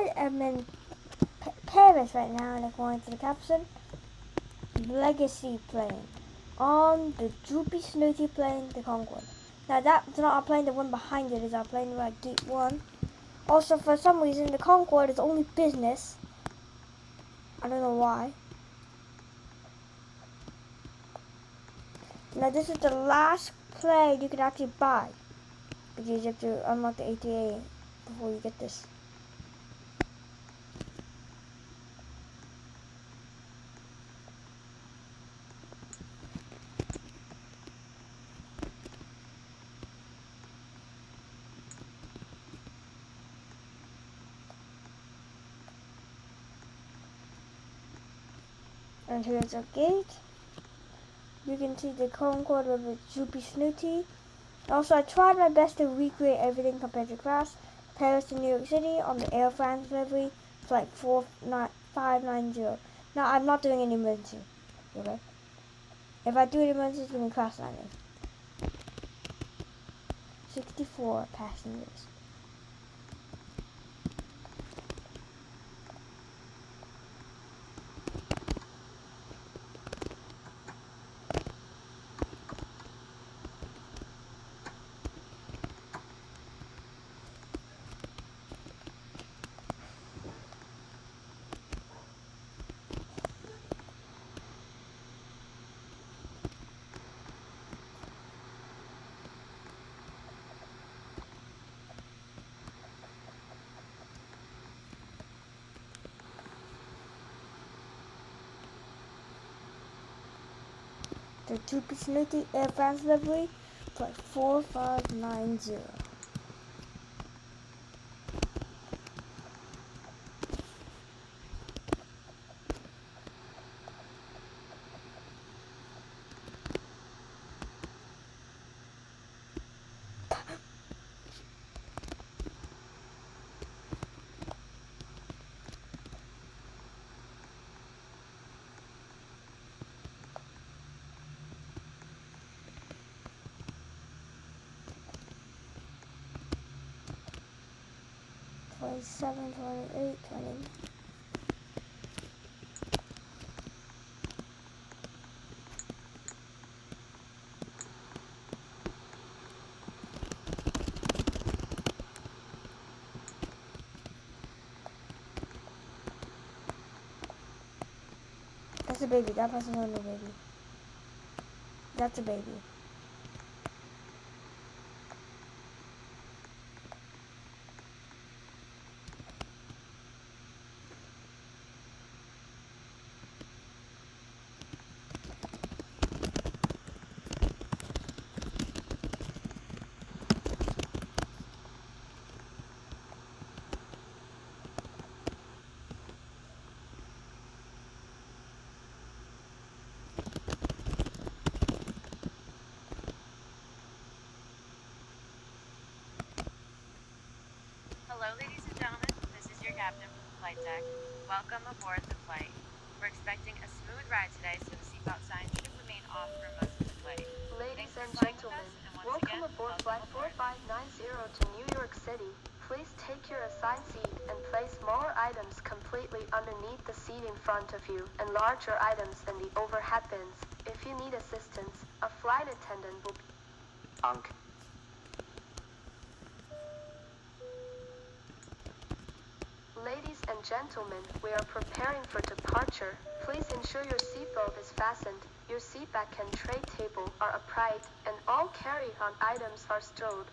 I am in Paris right now, and according to the caption, legacy plane on the droopy snooty plane, the Concorde. Now that's not our plane, the one behind it is our plane, like Gate 1. Also, for some reason, the Concorde is only business. I don't know why. Now this is the last plane you can actually buy, because you have to unlock the ATA before you get this. And here's our gate. You can see the Concorde with the droopy snooty. Also, I tried my best to recreate everything compared to Class. Paris to New York City on the Air France livery, flight 590. Now, I'm not doing any emergency, okay? If I do an emergency, it's going to be Class landing. 64 passengers. The droopy snooty Air France livery, flight 4590. Seven, 28, 20. That's a baby. That person's on the baby. That's a baby. Hello, ladies and gentlemen. This is your captain from the flight deck. Welcome aboard the flight. We're expecting a smooth ride today, so the seatbelt sign should remain off for most of the flight. Ladies and gentlemen, welcome aboard flight 4590 to New York City. Please take your assigned seat and place smaller items completely underneath the seat in front of you and larger items in the overhead bins. If you need assistance, a flight attendant will be... Ladies and gentlemen, we are preparing for departure. Please ensure your seatbelt is fastened, your seatback and tray table are upright, and all carry-on items are stowed.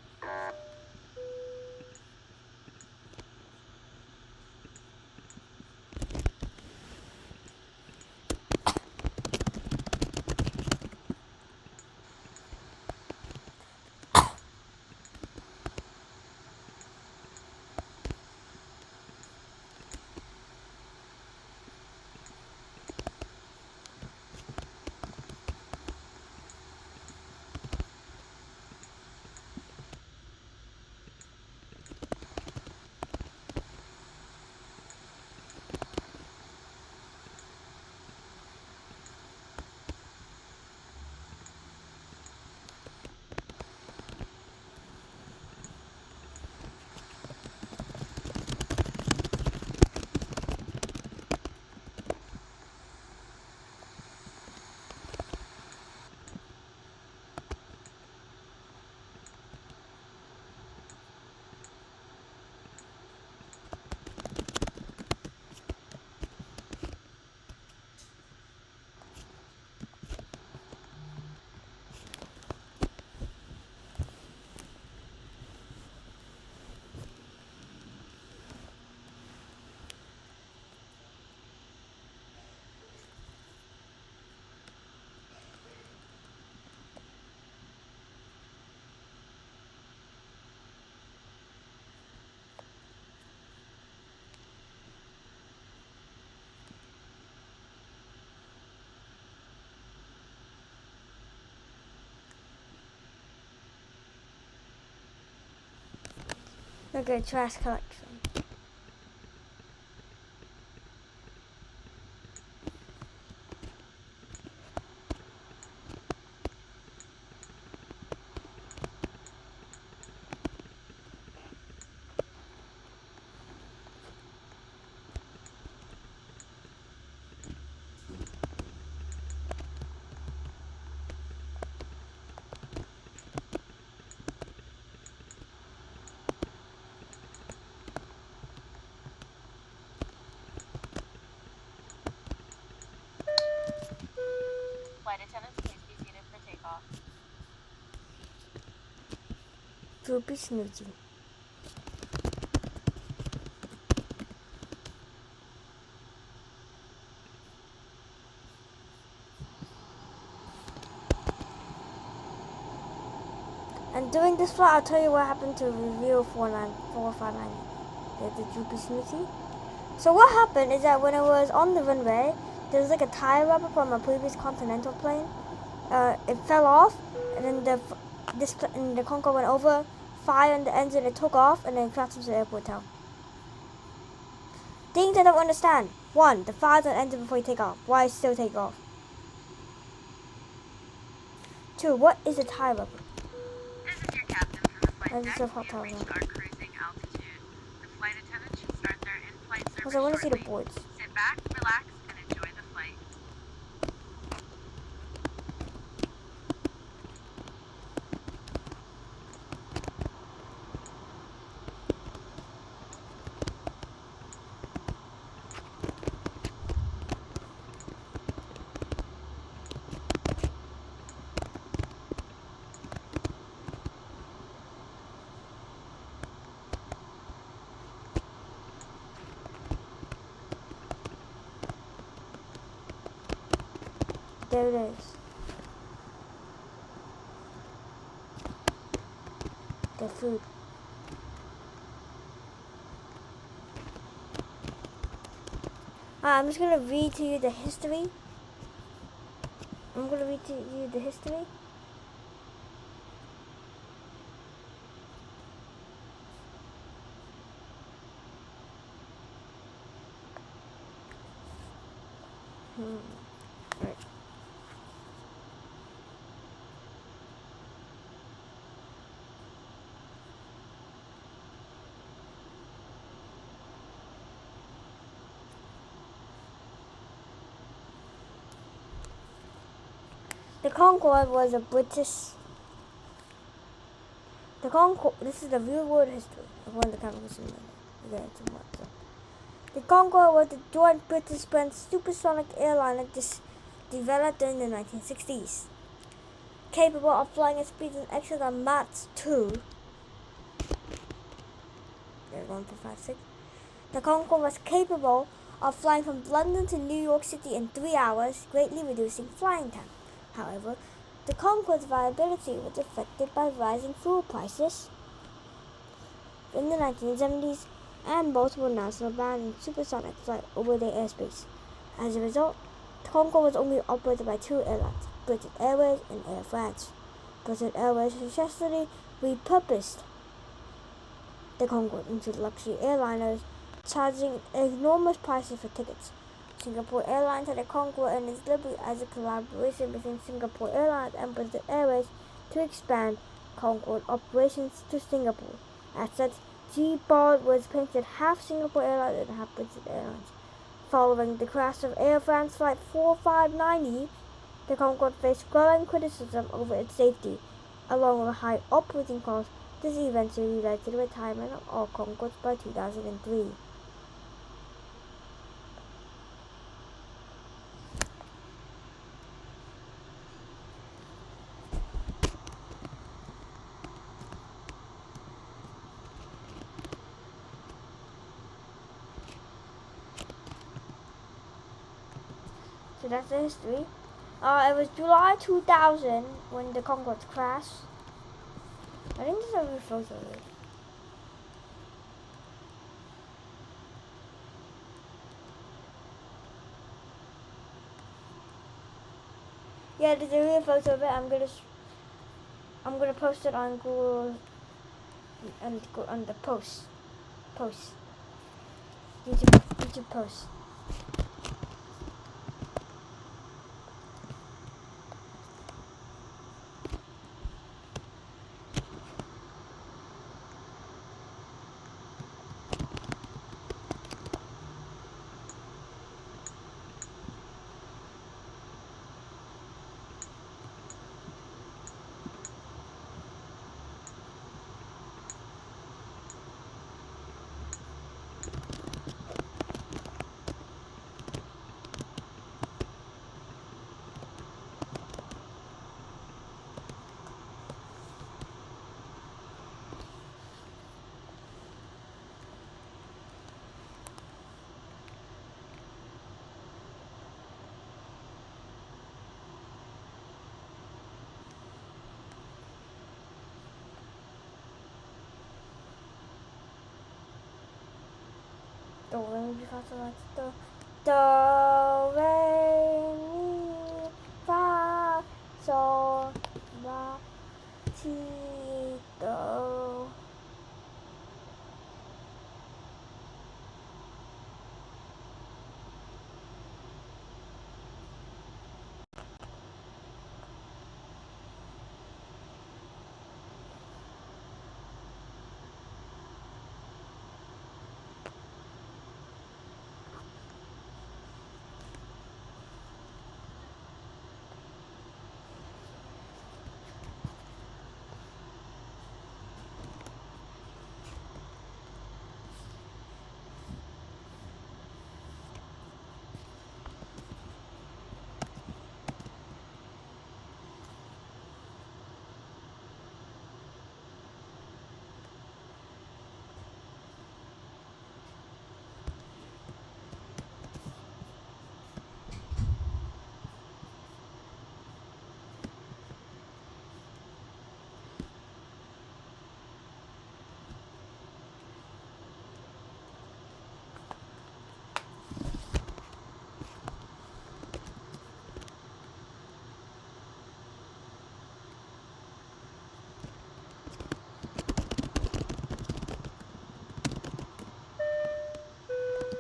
Okay, trash collection. Flight attendants, please be seated for takeoff. Droopy Snooty. And during this flight, I'll tell you what happened to Reveal 459. The Droopy Snooty. So what happened is that when I was on the runway, there was like a tire rubber from a previous Continental plane. It fell off, and then the Concorde went over, fire in the engine, it took off, and then crashed into the airport tower. Things I don't understand. 1. The fire's on engine before you take off. Why still take off? 2. What is a tire rubber? This is your captain from the flight Why is it deck. so hot You've tower reached now? our cruising altitude. The flight attendants should start their in-flight service Because I want to see the shortly. boards. Sit back, relax, and enjoy the flight. There it is. The food. I'm just going to read to you the history. I'm going to read to you the history. Right. The Concorde was a British. The Concorde. This is the real world history of one of the chemicals in the The Concorde was the joint British-French supersonic airliner developed in the 1960s, capable of flying at speeds in excess of Mach 2. 1.56. The Concorde was capable of flying from London to New York City in 3 hours, greatly reducing flying time. However, the Concorde's viability was affected by rising fuel prices in the 1970s and multiple national bans on supersonic flight over their airspace. As a result, the Concorde was only operated by 2 airlines, British Airways and Air France. British Airways successfully repurposed the Concorde into luxury airliners, charging enormous prices for tickets. Singapore Airlines had a Concorde and its livery as a collaboration between Singapore Airlines and British Airways to expand Concorde operations to Singapore. As such, G-BOAD was painted half Singapore Airlines and half British Airlines. Following the crash of Air France Flight 4590, the Concorde faced growing criticism over its safety, along with high operating costs. This eventually led to the retirement of all Concordes by 2003. So that's the history. It was July 2000 when the Concordes crashed. I think there's a real photo of it. Yeah, there's a real photo of it. I'm gonna post it on Google and on the post. post. YouTube post. Do, re, mi, fa, sol, la, ti, do. Do, re, mi, fa, sol, la, ti, do.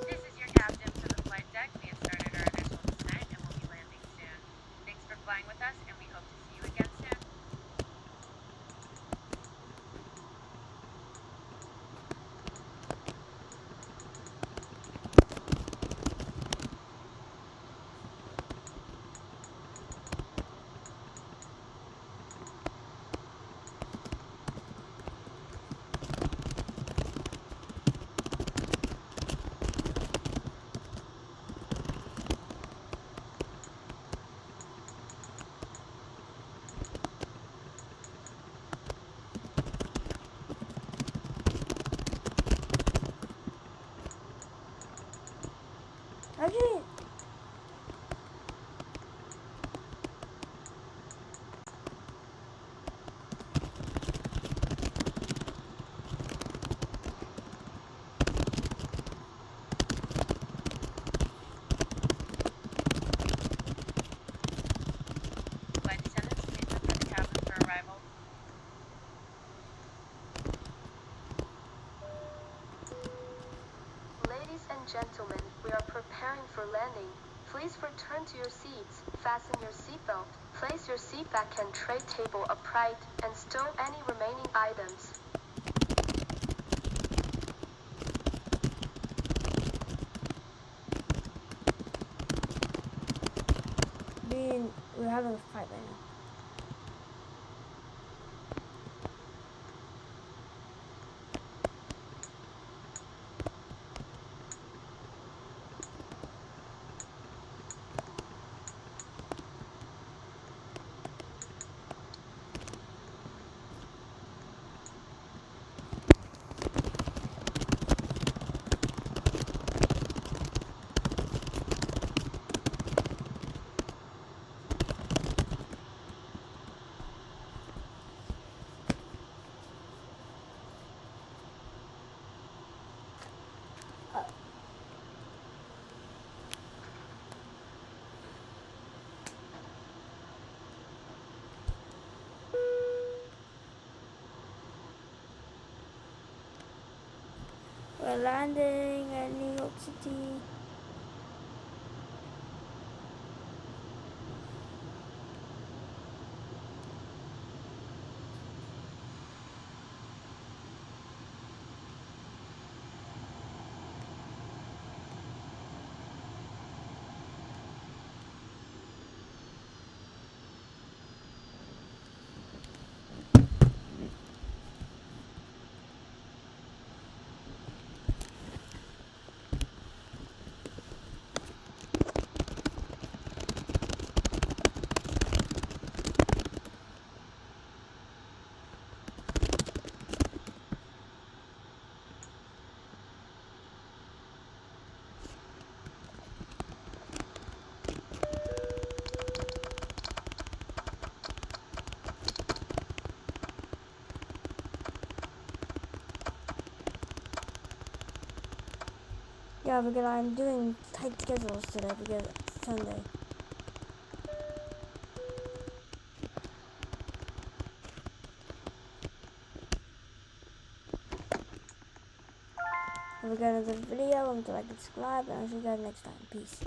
This is your captain for the flight deck. We have started our initial descent and will be landing soon. Thanks for flying with us, and we hope to see you again soon. Actually, Flight attendants, please prepare the cabin for arrival. Ladies and gentlemen, we are preparing for landing. Please return to your seats, fasten your seatbelt, place your seat back and tray table upright, and stow any remaining items. we're having a fight right now. We're landing at New York City. Yeah, because I'm doing tight schedules today because it's Sunday. If you got another video, don't forget to like and subscribe, and I'll see you guys next time. Peace.